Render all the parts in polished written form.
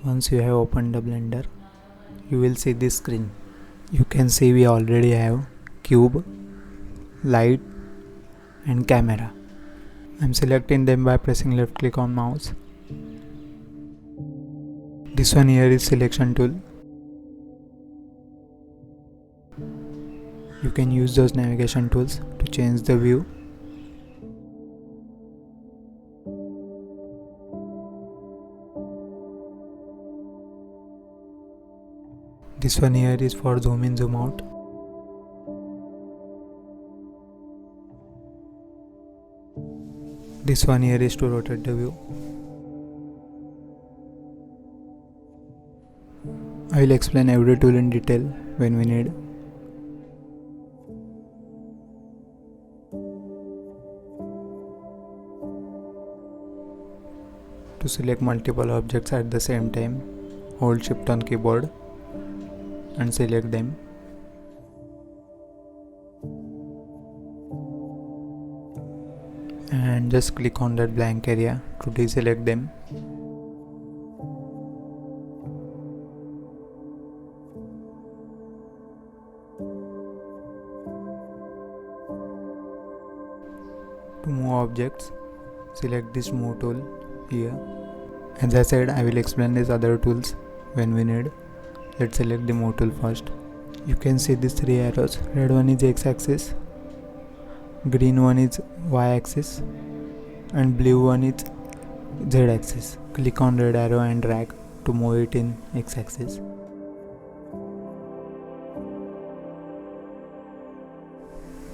Once you have opened the Blender, you will see this screen. You can see we already have cube, light and camera. I'm selecting them by pressing left click on mouse. This one here is selection tool. You can use those navigation tools to change the view. This one here is for zoom in, zoom out. This one here is to rotate the view. I will explain every tool in detail when we need. To select multiple objects at the same time, hold Shift on keyboard and select them. And just click on that blank area to deselect them. To move objects, select this move tool here. As I said, I will explain these other tools when we need. Let's select the move tool first. You can see these three arrows. Red one is x-axis, green one is y-axis and blue one is z-axis. Click on red arrow and drag to move it in x-axis.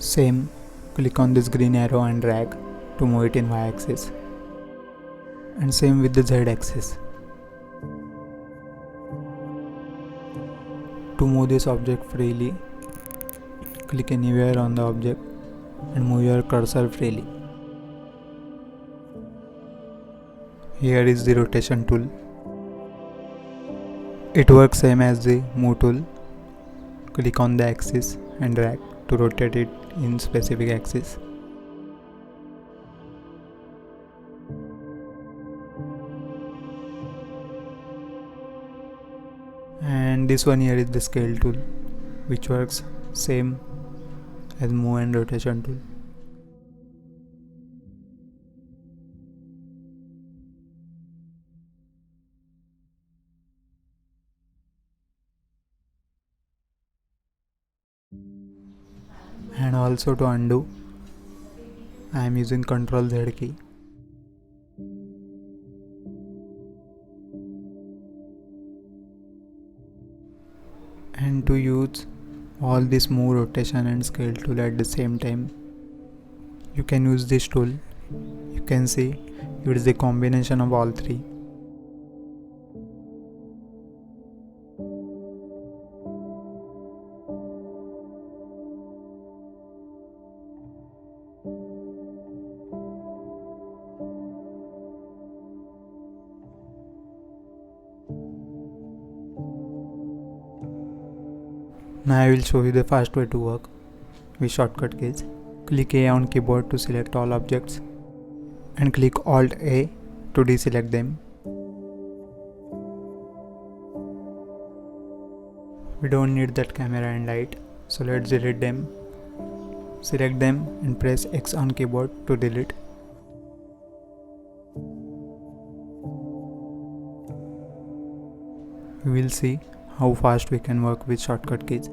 Same, click on this green arrow and drag to move it in y-axis. And same with the z-axis. To move this object freely, click anywhere on the object and move your cursor freely. Here is the rotation tool. It works same as the move tool. Click on the axis and drag to rotate it in specific axis. And this one here is the scale tool, which works same as move and rotation tool. And also to undo, I am using Ctrl Z key. And to use all this move, rotation and scale tool at the same time, you can use this tool. You can see it is the combination of all three. Now I will show you the fast way to work with shortcut keys. Click A on keyboard to select all objects and click Alt A to deselect them. We don't need that camera and light, so let's delete them. Select them and press X on keyboard to delete. We will see how fast we can work with shortcut keys.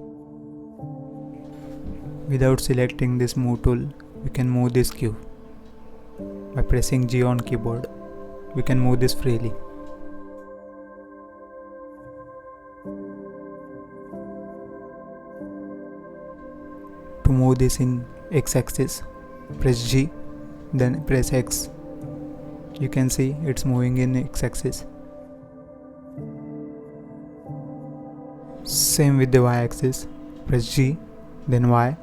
Without selecting this move tool, we can move this cube. By pressing G on keyboard, we can move this freely. To move this in x-axis, press G, then press X. You can see it's moving in x-axis. Same with the y-axis, press G, then Y.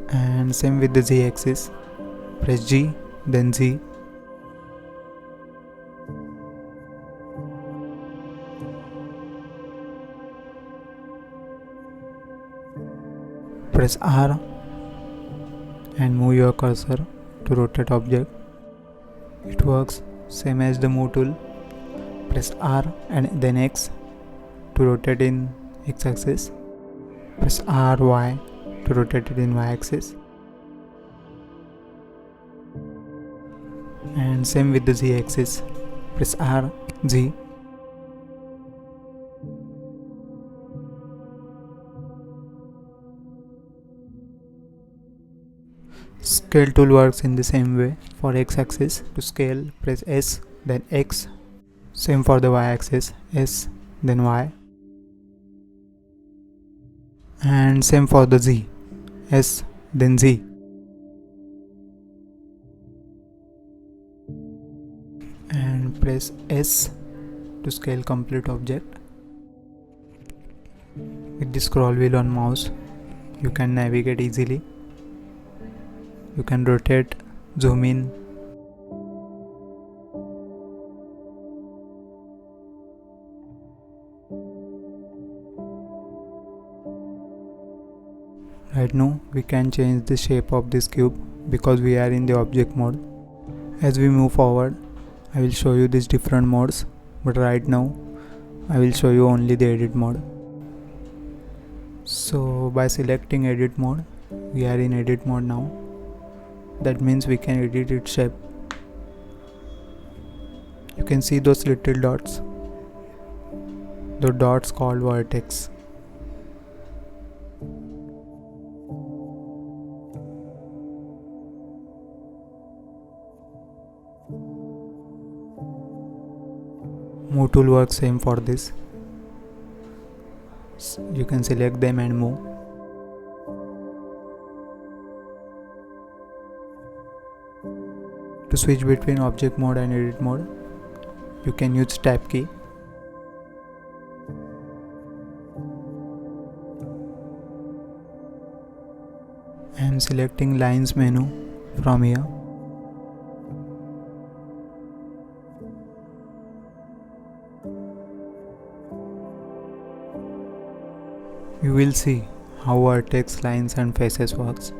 And same with the z-axis, press G, then Z. Press R and move your cursor to rotate object. It works same as the move tool. Press R and then X to rotate in X axis. Press R, Y to rotate it in Y axis. And same with the Z axis. Press R, Z. Scale tool works in the same way. For X axis, to scale, press S, then X. Same for the Y axis, S, then Y. And same for the Z, S, then Z. And press S to scale complete object. With the scroll wheel on mouse, you can navigate easily. You can rotate, zoom in. Right now we can change the shape of this cube because we are in the object mode. As we move forward, I will show you these different modes, but right now I will show you only the edit mode. So by selecting edit mode, we are in edit mode now. That means we can edit its shape. You can see those little dots. The dots called vertex. Move tool works same for this. You can select them and move. To switch between object mode and edit mode, you can use tab key. I am selecting lines menu from here. You will see how vertex, lines and faces works.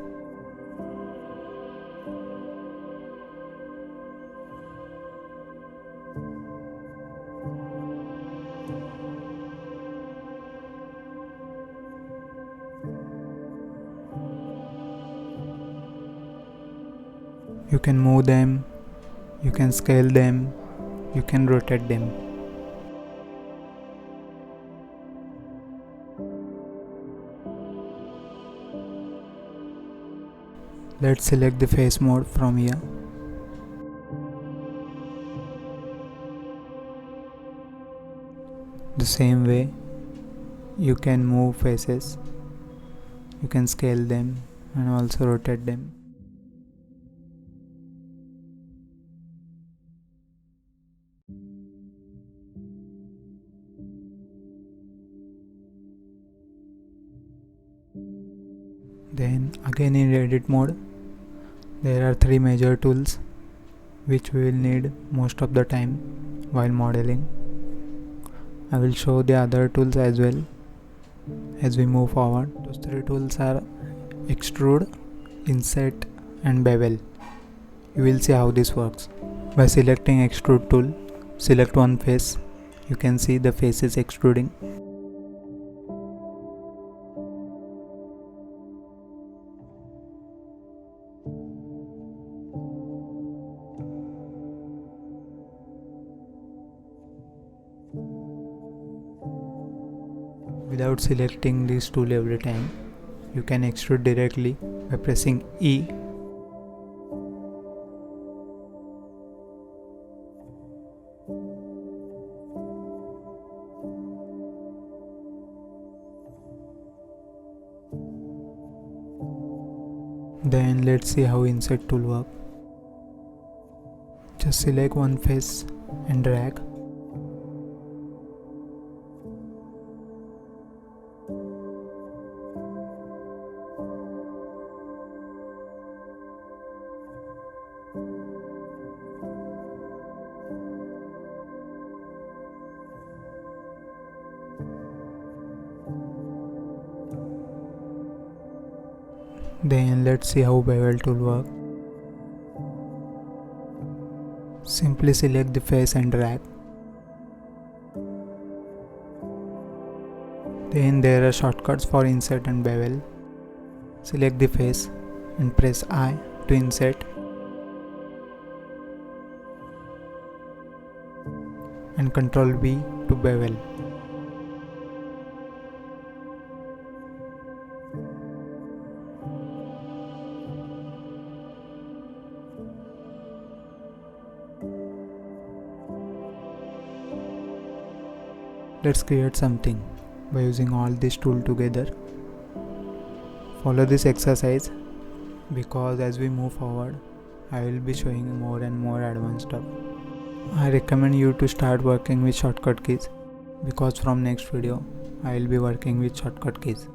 You can move them, you can scale them, you can rotate them. Let's select the face mode from here. The same way, you can move faces, you can scale them and also rotate them. Then again in edit mode, there are three major tools which we will need most of the time while modeling. I will show the other tools as well as we move forward. Those three tools are extrude, inset and bevel. You will see how this works. By selecting extrude tool, select one face. You can see the face is extruding. Without selecting this tool every time, you can extrude directly by pressing E. Then let's see how inset tool works. Just select one face and drag. Then let's see how bevel tool works. Simply select the face and drag. Then there are shortcuts for insert and bevel. Select the face and press I to insert and Ctrl V to bevel. Let's create something by using all these tools together. Follow this exercise because as we move forward, I will be showing more and more advanced stuff. I recommend you to start working with shortcut keys because from next video, I will be working with shortcut keys.